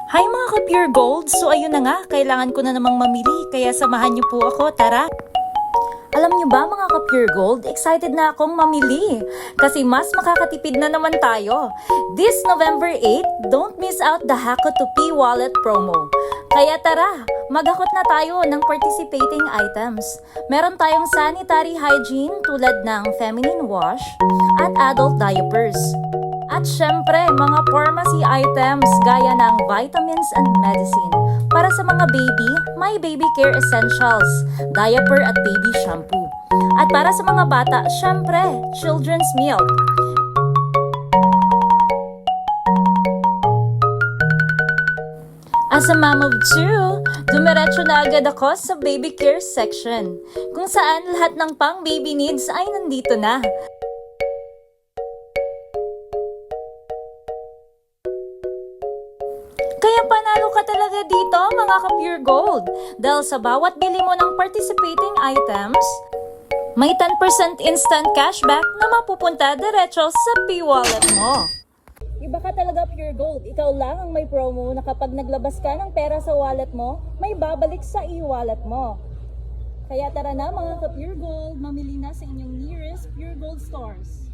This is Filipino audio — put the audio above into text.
Hi mga ka-Pure Gold! So ayun na nga, kailangan ko na namang mamili, kaya samahan niyo po ako, tara! Alam niyo ba mga ka-Pure Gold, excited na akong mamili kasi mas makakatipid na naman tayo. This November 8, don't miss out the Hako to P wallet promo. Kaya tara, maghakot na tayo ng participating items. Meron tayong sanitary hygiene tulad ng feminine wash at adult diapers. At syempre, mga pharmacy items gaya ng vitamins and medicine. Para sa mga baby, may baby care essentials, diaper at baby shampoo. At para sa mga bata, syempre, children's milk. As a mom of two, dumiretso na agad ako sa baby care section, kung saan lahat ng pang baby needs ay nandito na. Kaya panalo ka talaga dito mga ka-Pure Gold dahil sa bawat bili mo ng participating items, may 10% instant cashback na mapupunta diretso sa P-Wallet mo. Iba ka talaga Pure Gold, ikaw lang ang may promo na kapag naglabas ka ng pera sa wallet mo, may babalik sa e-wallet mo. Kaya tara na mga ka-Pure Gold, mamili na sa inyong nearest Pure Gold stores.